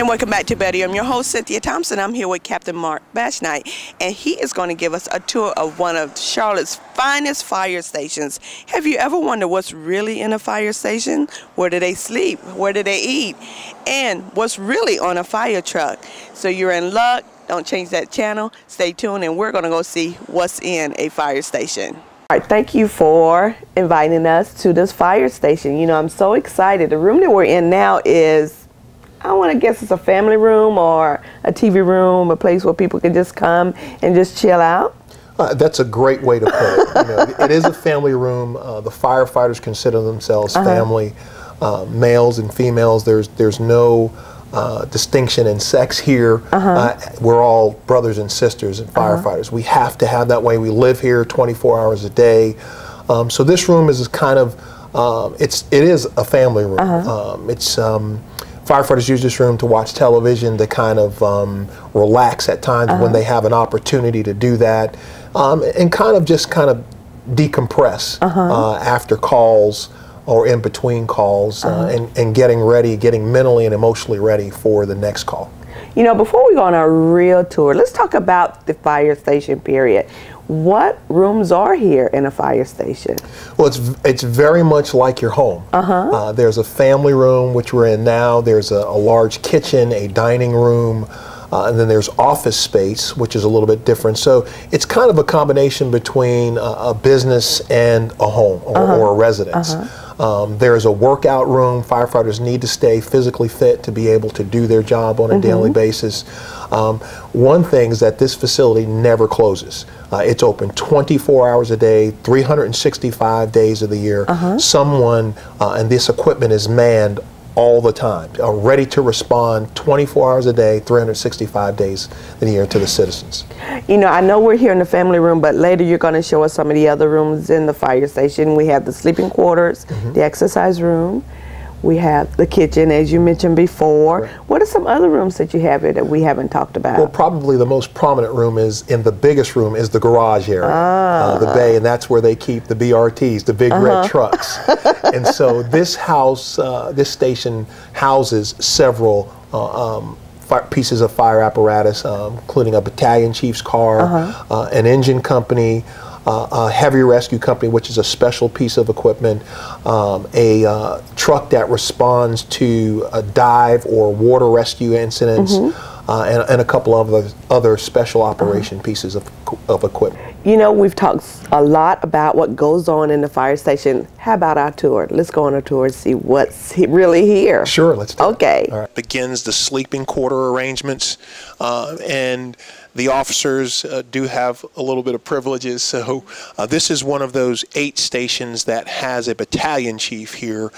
And welcome back to Betty. I'm your host, Cynthia Thompson. I'm here with Captain Mark Bashnight, and he is going to give us a tour of one of Charlotte's finest fire stations. Have you ever wondered what's really in a fire station? Where do they sleep? Where do they eat? And what's really on a fire truck? So you're in luck. Don't change that channel. Stay tuned, and we're going to go see what's in a fire station. All right, thank you for inviting us to this fire station. You know, I'm so excited. The room that we're in now is, I want to guess it's a family room or a TV room, a place where people can just come and just chill out. That's a great way to put it. You know, it is a family room. The firefighters consider themselves family, males and females. There's no distinction in sex here. We're all brothers and sisters and firefighters. We have to have that way. We live here 24 hours a day. So this room is kind of, it is a family room. Firefighters use this room to watch television, to kind of relax at times when they have an opportunity to do that, and kind of decompress after calls or in between calls, and getting ready, getting mentally and emotionally ready for the next call. You know, before we go on our real tour, let's talk about the fire station period. What rooms are here in a fire station? Well, it's very much like your home. There's a family room, which we're in now. There's a large kitchen, a dining room, and then there's office space, which is a little bit different. So it's kind of a combination between a business and a home or a residence. There's a workout room. Firefighters need to stay physically fit to be able to do their job on a daily basis. One thing is that this facility never closes. It's open 24 hours a day, 365 days of the year. Someone, and this equipment is manned all the time, ready to respond 24 hours a day, 365 days a year to the citizens. You know, I know we're here in the family room, but later you're going to show us some of the other rooms in the fire station. We have the sleeping quarters, the exercise room. We have the kitchen, as you mentioned before. What are some other rooms that you have here that we haven't talked about? Well, probably the most prominent room is, in the biggest room, is the garage area, the bay, and that's where they keep the BRTs, the big red trucks. And so this house, this station houses several pieces of fire apparatus, including a battalion chief's car, an engine company, a heavy rescue company, which is a special piece of equipment, a truck that responds to a dive or water rescue incidents, and a couple of other special operation pieces of equipment. You know, we've talked a lot about what goes on in the fire station. How about our tour? Let's go on a tour and see what's really here. Sure, let's do it. Okay. All right. Begins the sleeping quarter arrangements, and the officers do have a little bit of privileges. So this is one of those 8 stations that has a battalion chief here,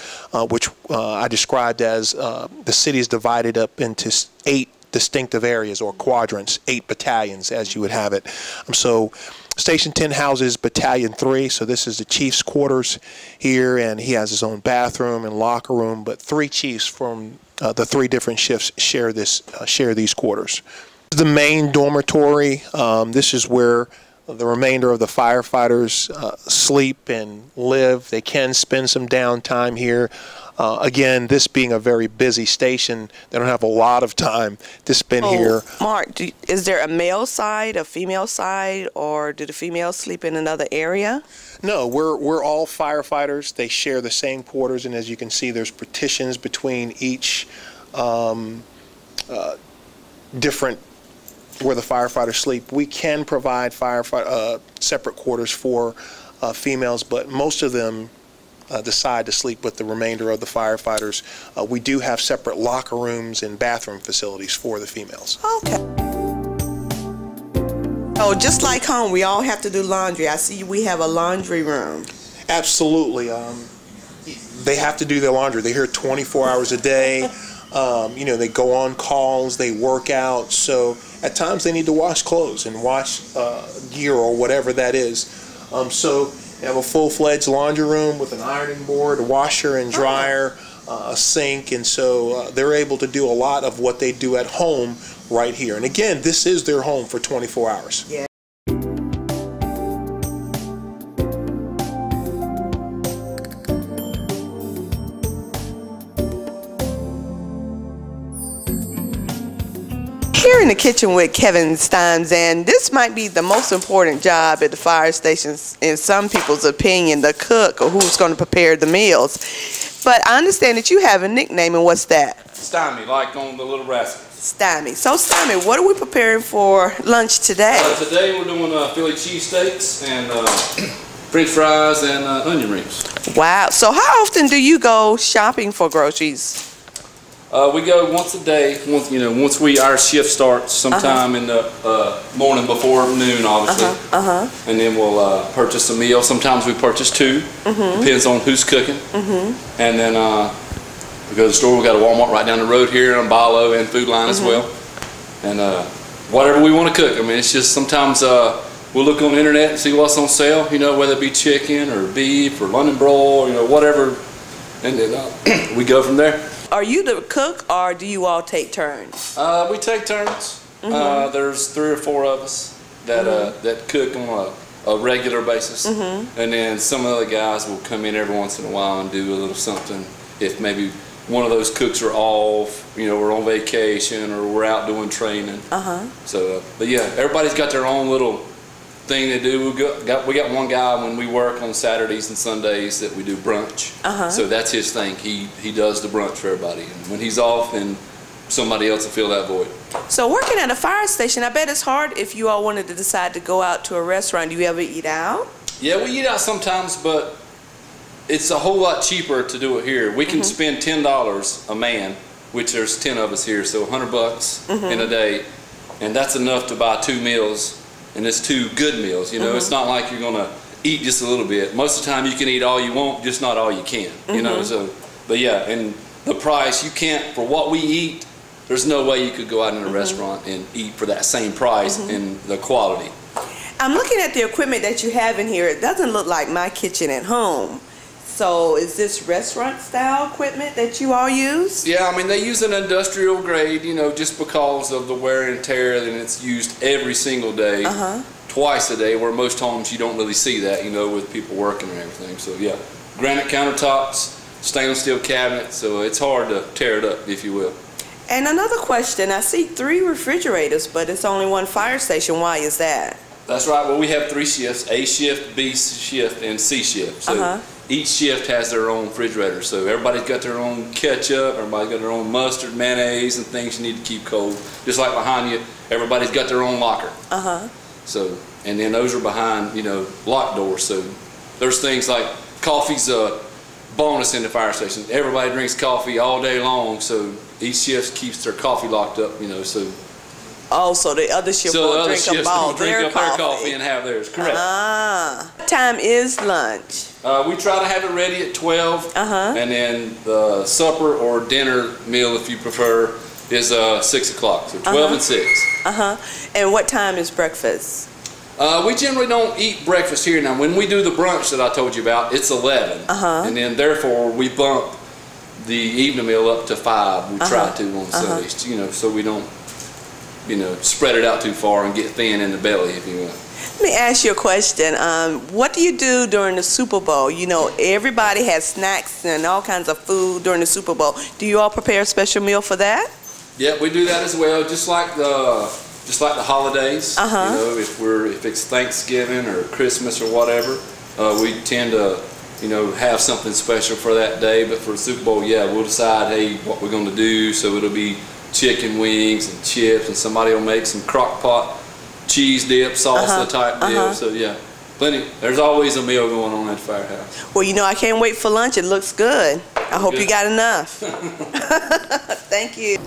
which I described as the city is divided up into 8 distinctive areas or quadrants, 8 battalions as you would have it. So Station 10 houses Battalion 3, so this is the chief's quarters here, and he has his own bathroom and locker room, but 3 chiefs from the 3 different shifts share these quarters. The main dormitory, this is where the remainder of the firefighters sleep and live. They can spend some downtime here. Again, this being a very busy station, they don't have a lot of time to spend here. Mark, is there a male side, a female side, or do the females sleep in another area? No, we're all firefighters. They share the same quarters, and as you can see, there's partitions between each different where the firefighters sleep. We can provide separate quarters for females, but most of them decide to sleep with the remainder of the firefighters. We do have separate locker rooms and bathroom facilities for the females. Okay. Oh, just like home, we all have to do laundry. I see we have a laundry room. Absolutely. They have to do their laundry. They're here 24 hours a day. You know, they go on calls, they work out, so at times they need to wash clothes and wash gear or whatever that is. So they have a full-fledged laundry room with an ironing board, a washer and dryer, a sink, and so they're able to do a lot of what they do at home right here. And again, this is their home for 24 hours. Yeah. here in the kitchen with Kevin Steins, and this might be the most important job at the fire stations in some people's opinion, the cook or who's going to prepare the meals. But I understand that you have a nickname, and what's that? Stymie, like on the Little Rascals. Stymie. So Stymie, what are we preparing for lunch today? Today we're doing Philly cheesesteaks and French fries and onion rings. Wow. So how often do you go shopping for groceries? We go once a day. Once our shift starts, sometime in the morning before noon, obviously. And then we'll purchase a meal. Sometimes we purchase two. Depends on who's cooking. And then we go to the store. We got a Walmart right down the road here on Bilo and Food Line as well. And whatever we want to cook. I mean, it's just sometimes we'll look on the internet and see what's on sale. You know, whether it be chicken or beef or London broil, whatever. And then we go from there. Are you the cook, or do you all take turns? We take turns. There's 3 or 4 of us that cook on a regular basis, and then some of the other guys will come in every once in a while and do a little something. If maybe one of those cooks are off, we're on vacation or we're out doing training. So, but yeah, everybody's got their own little thing to do. We got one guy when we work on Saturdays and Sundays that we do brunch. So that's his thing. He does the brunch for everybody. And when he's off, then somebody else will fill that void. So working at a fire station, I bet it's hard if you all wanted to decide to go out to a restaurant. Do you ever eat out? Yeah, we eat out sometimes, but it's a whole lot cheaper to do it here. We can spend $10 a man, which there's 10 of us here, so $100 in a day, and that's enough to buy 2 meals. And it's 2 good meals, It's not like you're gonna eat just a little bit. Most of the time you can eat all you want, just not all you can, So, but yeah, and the price, you can't, for what we eat, there's no way you could go out in a restaurant and eat for that same price and the quality. I'm looking at the equipment that you have in here. It doesn't look like my kitchen at home. So is this restaurant style equipment that you all use? Yeah, I mean, they use an industrial grade, just because of the wear and tear, and it's used every single day, twice a day, where most homes you don't really see that, with people working and everything. So yeah, granite countertops, stainless steel cabinets, so it's hard to tear it up, if you will. And another question, I see 3 refrigerators, but it's only 1 fire station. Why is that? That's right. Well, we have 3 shifts: A shift, B shift, and C shift. So each shift has their own refrigerator. So everybody's got their own ketchup, everybody's got their own mustard, mayonnaise, and things you need to keep cold. Just like behind you, everybody's got their own locker. So, and then those are behind, locked doors. So there's things like coffee's a bonus in the fire station. Everybody drinks coffee all day long, so each shift keeps their coffee locked up, so. Oh, so the other shift will drink up their coffee and have theirs. Correct. What time is lunch? We try to have it ready at 12, and then the supper or dinner meal, if you prefer, is 6 o'clock. So 12 and 6. And what time is breakfast? We generally don't eat breakfast here. Now, when we do the brunch that I told you about, it's 11, and then therefore we bump the evening meal up to 5. We try to on Sundays, so we don't, spread it out too far and get thin in the belly, if you will. Let me ask you a question. What do you do during the Super Bowl? Everybody has snacks and all kinds of food during the Super Bowl. Do you all prepare a special meal for that? Yeah, we do that as well. Just like the holidays. If it's Thanksgiving or Christmas or whatever, we tend to have something special for that day. But for the Super Bowl, yeah, we'll decide, hey, what we're going to do. So it'll be chicken wings and chips, and somebody will make some crock pot cheese dip, salsa type deal. So yeah, plenty. There's always a meal going on at the firehouse. Well, I can't wait for lunch. It looks good. I hope you got enough. Thank you.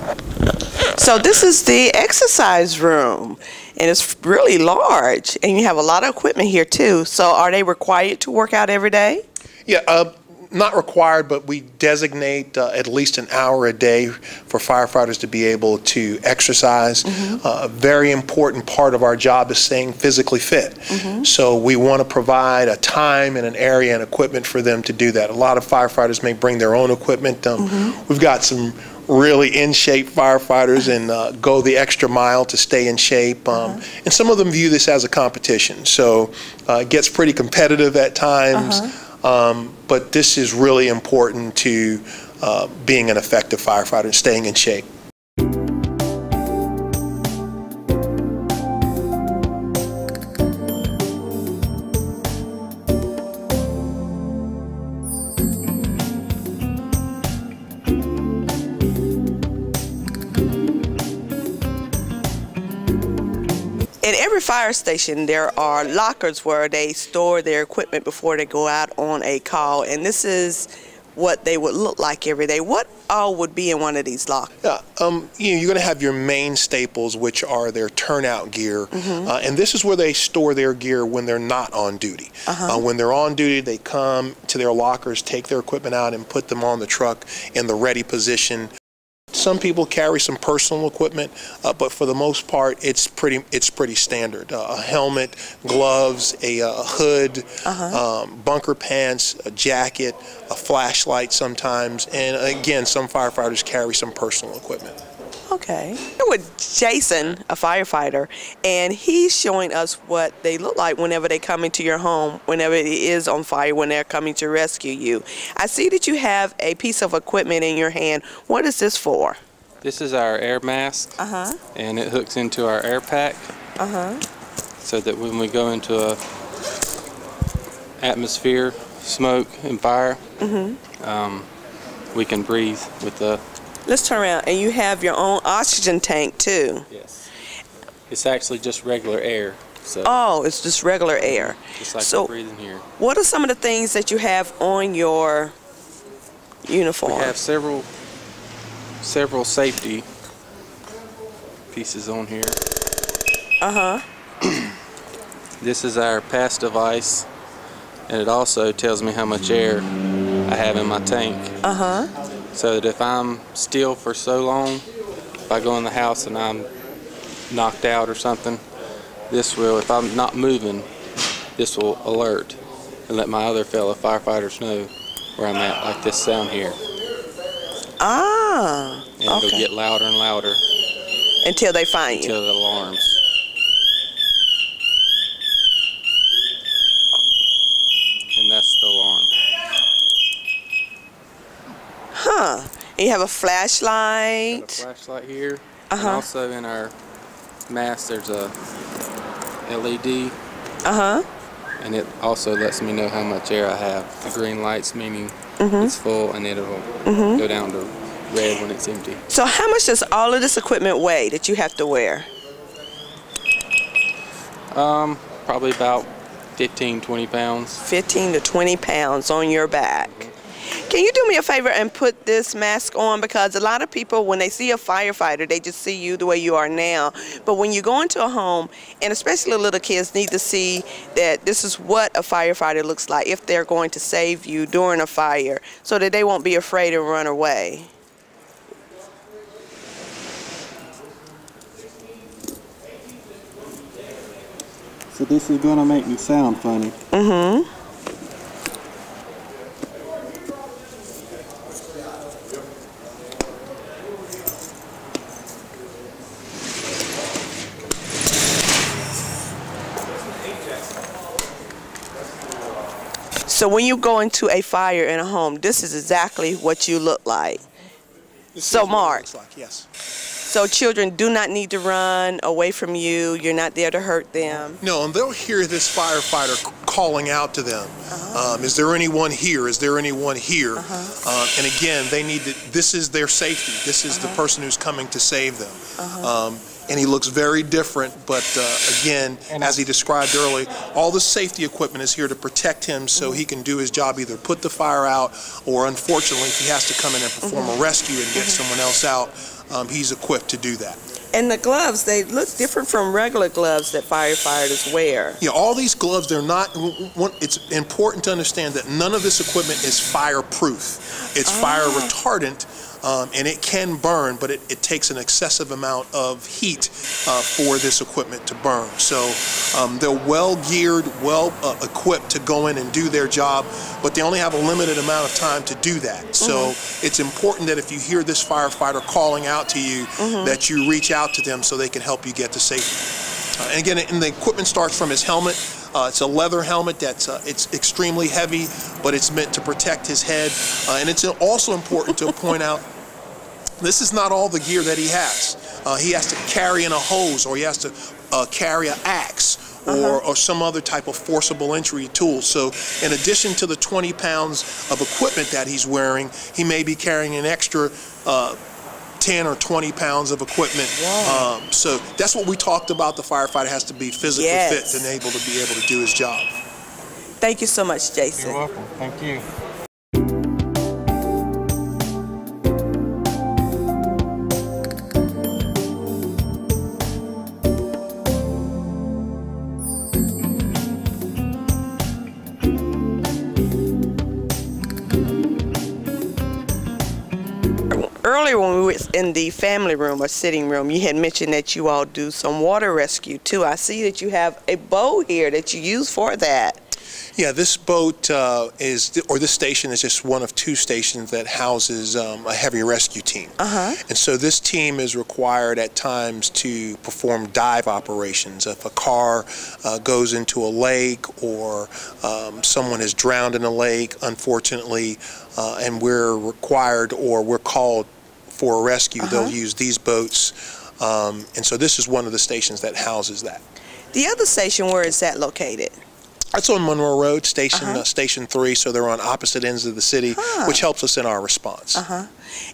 So this is the exercise room, and it's really large, and you have a lot of equipment here too. So are they required to work out every day? Yeah, not required, but we designate at least an hour a day for firefighters to be able to exercise. A very important part of our job is staying physically fit. So we want to provide a time and an area and equipment for them to do that. A lot of firefighters may bring their own equipment. We've got some really in shape firefighters and go the extra mile to stay in shape. And some of them view this as a competition. So it gets pretty competitive at times. But this is really important to being an effective firefighter and staying in shape. In every fire station, there are lockers where they store their equipment before they go out on a call, and this is what they would look like every day. What all would be in one of these lockers? Yeah, you're going to have your main staples, which are their turnout gear, and this is where they store their gear when they're not on duty. When they're on duty, they come to their lockers, take their equipment out, and put them on the truck in the ready position. Some people carry some personal equipment, but for the most part, it's pretty standard. A helmet, gloves, a hood, bunker pants, a jacket, a flashlight sometimes, and again, some firefighters carry some personal equipment. Okay. We're with Jason, a firefighter, and he's showing us what they look like whenever they come into your home, whenever it is on fire, when they're coming to rescue you. I see that you have a piece of equipment in your hand. What is this for? This is our air mask, and it hooks into our air pack, so that when we go into a atmosphere, smoke, and fire, we can breathe with the... Let's turn around. And you have your own oxygen tank too. Yes. It's actually just regular air. So oh, it's just regular air. Just like so we're breathing here. What are some of the things that you have on your uniform? We have several safety pieces on here. This is our pass device, and it also tells me how much air I have in my tank. So that if I'm still for so long, if I go in the house and I'm knocked out or something, this will, if I'm not moving, this will alert and let my other fellow firefighters know where I'm at, like this sound here. Ah, and it'll get louder and louder until they find you. Until the alarms. And that's the alarm. And you have a flashlight. Got a flashlight here. And also in our mask there's a LED. And it also lets me know how much air I have. The green light's meaning it's full, and it'll go down to red when it's empty. So how much does all of this equipment weigh that you have to wear? Probably about 15, 20 pounds. 15 to 20 pounds on your back. Can you do me a favor and put this mask on? Because a lot of people, when they see a firefighter, they just see you the way you are now. But when you go into a home, and especially little kids need to see that this is what a firefighter looks like if they're going to save you during a fire, so that they won't be afraid and run away. So this is going to make me sound funny. So when you go into a fire in a home, this is exactly what you look like. So Mark, yes. So children do not need to run away from you. You're not there to hurt them. No, and they'll hear this firefighter calling out to them. Is there anyone here? Is there anyone here? And again, they need to, this is their safety. This is the person who's coming to save them. And he looks very different, but again, as he described earlier, all the safety equipment is here to protect him so he can do his job, either put the fire out, or unfortunately, if he has to come in and perform a rescue and get someone else out, he's equipped to do that. And the gloves, they look different from regular gloves that firefighters wear. Yeah, all these gloves, they're not, it's important to understand that none of this equipment is fireproof. It's fire retardant, and it can burn, but it takes an excessive amount of heat for this equipment to burn. So they're well geared, well equipped to go in and do their job, but they only have a limited amount of time to do that. So it's important that if you hear this firefighter calling out to you, that you reach out to them so they can help you get to safety. And again, and the equipment starts from his helmet. It's a leather helmet that's it's extremely heavy, but it's meant to protect his head. And it's also important to point out, this is not all the gear that he has. He has to carry in a hose, or he has to carry an axe, or some other type of forcible entry tool. So in addition to the 20 pounds of equipment that he's wearing, he may be carrying an extra 10 or 20 pounds of equipment. So that's what we talked about. The firefighter has to be physically fit and able to be able to do his job. Thank you so much, Jason. You're welcome. Thank you. Earlier when we were in the family room or sitting room, you had mentioned that you all do some water rescue too. I see that you have a boat here that you use for that. Yeah, this boat this station is just one of 2 stations that houses a heavy rescue team. And so this team is required at times to perform dive operations. If a car goes into a lake or someone is drowned in a lake, unfortunately, and we're required or we're called for a rescue, they'll use these boats. And so this is one of the stations that houses that. The other station, where is that located? That's on Monroe Road, Station 3, so they're on opposite ends of the city, which helps us in our response.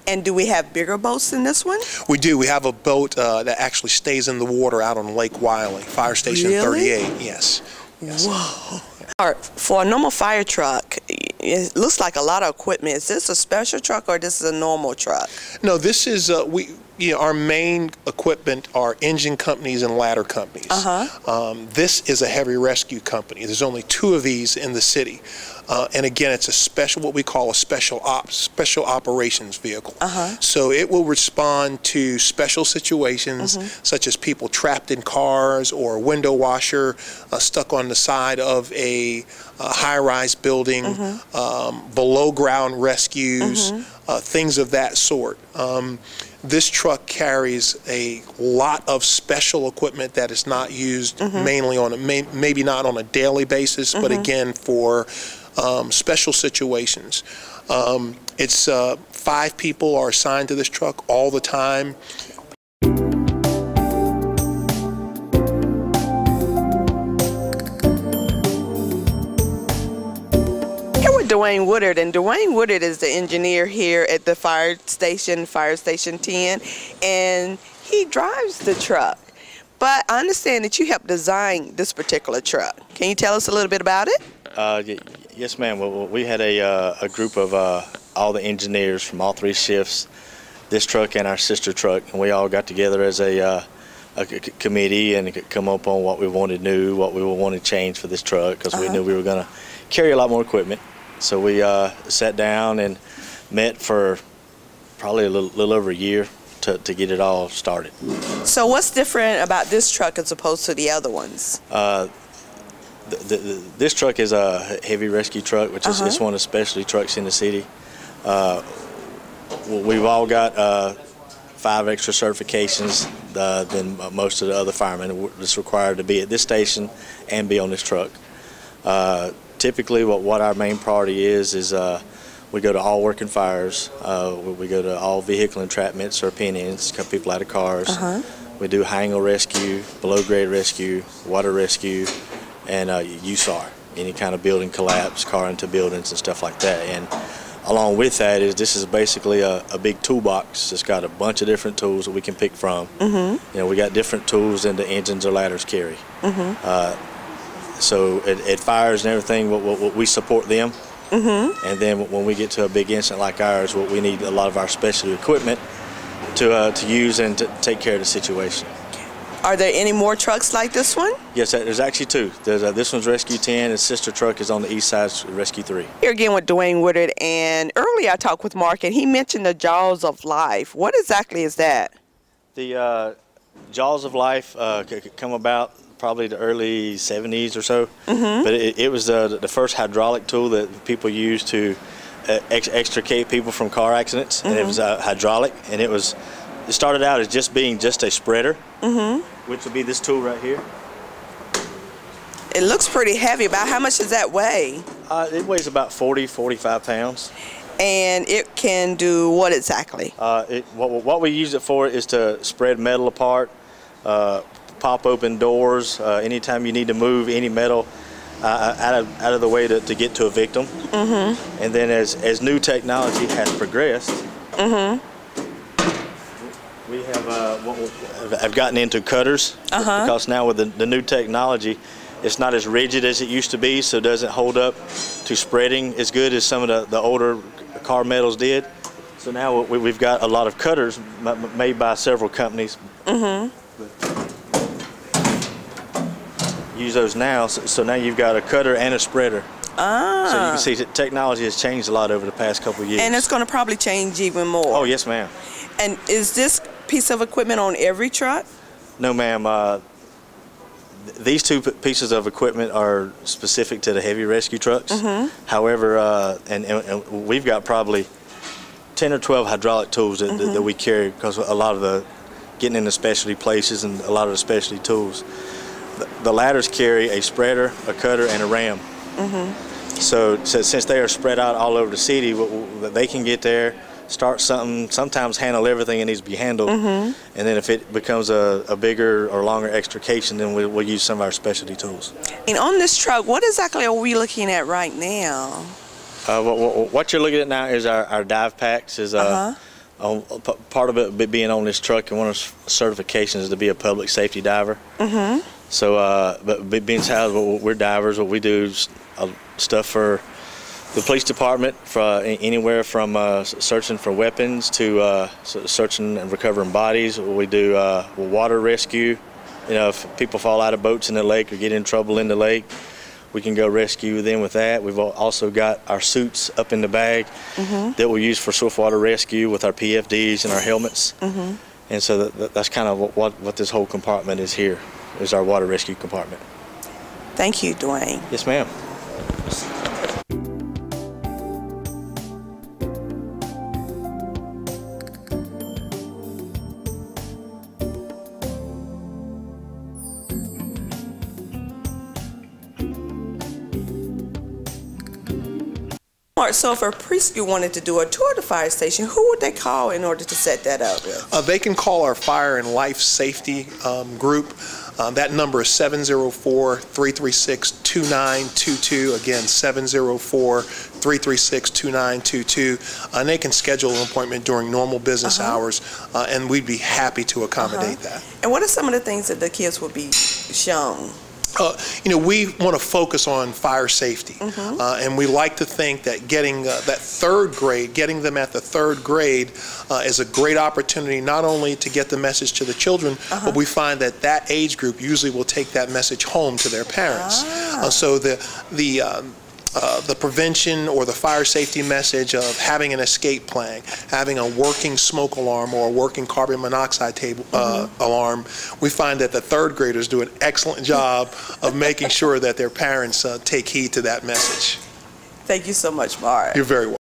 And do we have bigger boats than this one? We do. We have a boat that actually stays in the water out on Lake Wiley, Fire Station 38, yes. Whoa. All right, for a normal fire truck, it looks like a lot of equipment. Is this a special truck or this is a normal truck? No, this is, our main equipment are engine companies and ladder companies. This is a heavy rescue company. There's only 2 of these in the city. And again, it's a special, what we call a special operations vehicle. So it will respond to special situations, such as people trapped in cars or a window washer stuck on the side of a high-rise building, below-ground rescues, things of that sort. This truck carries a lot of special equipment that is not used mainly on maybe not on a daily basis, but again for special situations. It's 5 people are assigned to this truck all the time. Dwayne Woodard, and Dwayne Woodard is the engineer here at the Fire Station 10, and he drives the truck. But I understand that you helped design this particular truck. Can you tell us a little bit about it? Yes, ma'am. Well, we had a group of all the engineers from all 3 shifts, this truck and our sister truck, and we all got together as a committee and come up on what we wanted new, what we wanted to change for this truck, because we knew we were going to carry a lot more equipment. So we sat down and met for probably a little over a year to get it all started. So what's different about this truck as opposed to the other ones? This truck is a heavy rescue truck, which is it's one of the specialty trucks in the city. We've all got 5 extra certifications than most of the other firemen. It's required to be at this station and be on this truck. Typically, what our main priority is we go to all working fires. We go to all vehicle entrapments or pin-ins, cut people out of cars. We do high-angle rescue, below-grade rescue, water rescue, and USAR, any kind of building collapse, car into buildings and stuff like that. And along with that this is basically a big toolbox. It's got a bunch of different tools that we can pick from. You know, we got different tools than the engines or ladders carry. So at fires and everything, we support them. And then when we get to a big incident like ours, we need a lot of our specialty equipment to use and to take care of the situation. Are there any more trucks like this one? Yes, there's actually 2. There's this one's Rescue 10, and sister truck is on the east side, Rescue 3. Here again with Dwayne Woodard, and earlier I talked with Mark, and he mentioned the Jaws of Life. What exactly is that? The Jaws of Life come about probably the early 70s or so, but it was the first hydraulic tool that people used to extricate people from car accidents, and it was hydraulic, and it started out as just being a spreader, which would be this tool right here. It looks pretty heavy. About how much does that weigh? It weighs about 45 pounds. And it can do what exactly? What we use it for is to spread metal apart, pop open doors, anytime you need to move any metal out of the way to get to a victim. And then as new technology has progressed, have gotten into cutters because now with the new technology, it's not as rigid as it used to be, so it doesn't hold up to spreading as good as some of the older car metals did. So now we've got a lot of cutters made by several companies. Use those now, so now you've got a cutter and a spreader. So you can see that technology has changed a lot over the past couple of years. And it's going to probably change even more. Oh, yes, ma'am. And is this piece of equipment on every truck? No, ma'am. These two pieces of equipment are specific to the heavy rescue trucks. However, and we've got probably 10 or 12 hydraulic tools that we carry, because a lot of the getting into specialty places and a lot of the specialty tools. The ladders carry a spreader, a cutter, and a ram. So since they are spread out all over the city, they can get there, start something, sometimes handle everything that needs to be handled, and then if it becomes a bigger or longer extrication, then we'll use some of our specialty tools. And on this truck, what exactly are we looking at right now? What you're looking at now is our dive packs. Is part of it being on this truck, and one of the certifications is to be a public safety diver. So, but being how we're divers, what we do is stuff for the police department, for anywhere from searching for weapons to searching and recovering bodies. We do water rescue. You know, if people fall out of boats in the lake or get in trouble in the lake, we can go rescue them with that. We've also got our suits up in the bag that we'll use for swiftwater rescue with our PFDs and our helmets. And so that's kind of what this whole compartment is here, is our water rescue compartment. Thank you, Dwayne. Yes, ma'am. So if a preschool wanted to do a tour of the fire station, who would they call in order to set that up? They can call our fire and life safety group. That number is 704-336-2922. Again, 704-336-2922. And they can schedule an appointment during normal business hours, and we'd be happy to accommodate that. And what are some of the things that the kids would be shown? You know, we want to focus on fire safety, and we like to think that getting that third grade, getting them at the third grade is a great opportunity not only to get the message to the children, but we find that that age group usually will take that message home to their parents. So the prevention or the fire safety message of having an escape plan, having a working smoke alarm or a working carbon monoxide alarm, we find that the third graders do an excellent job of making sure that their parents take heed to that message. Thank you so much, Mark. You're very welcome.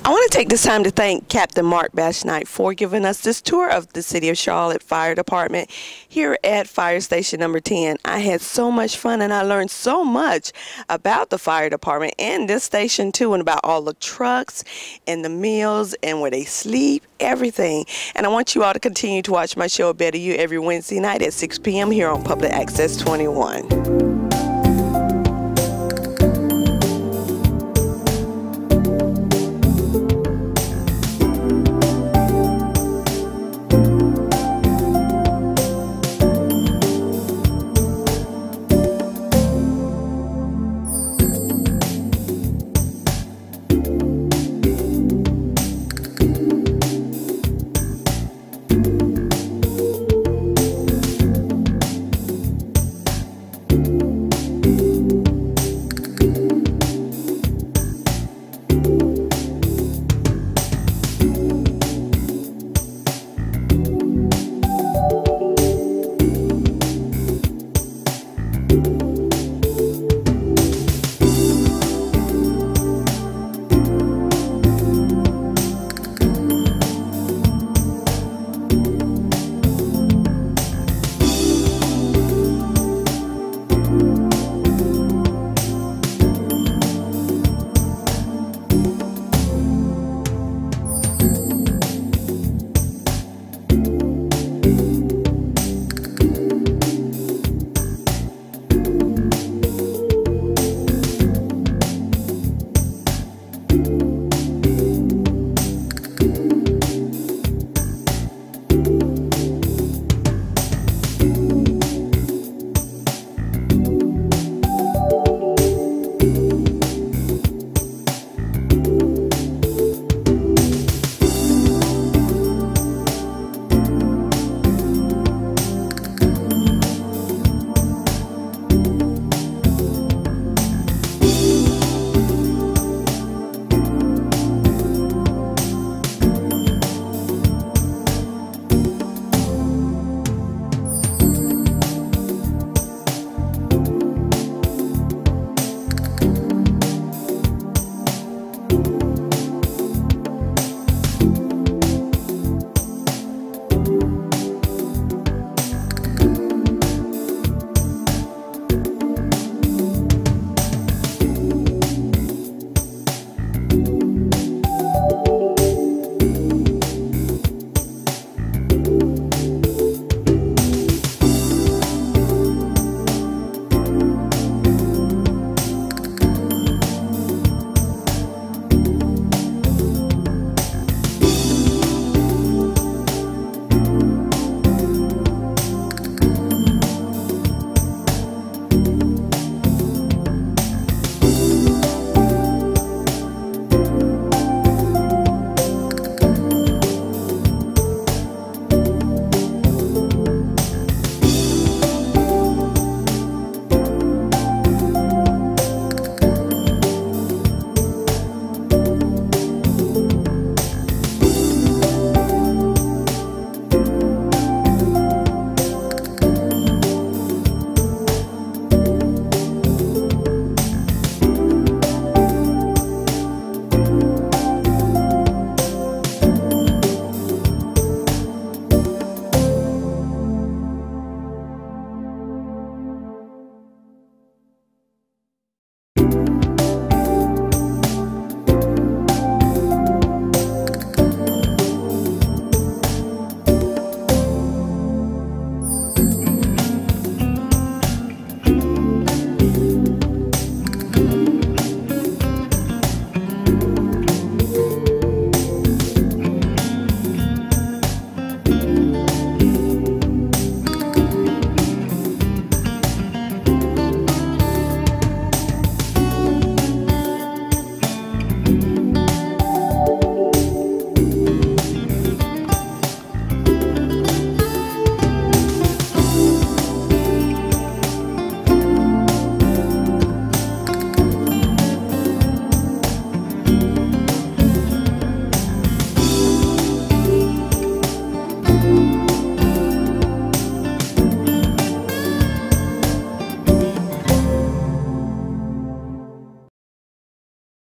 I want to take this time to thank Captain Mark Bashnight for giving us this tour of the City of Charlotte Fire Department here at Fire Station number 10. I had so much fun, and I learned so much about the fire department and this station too, and about all the trucks and the meals and where they sleep, everything. And I want you all to continue to watch my show, Better You, every Wednesday night at 6 p.m. here on Public Access 21.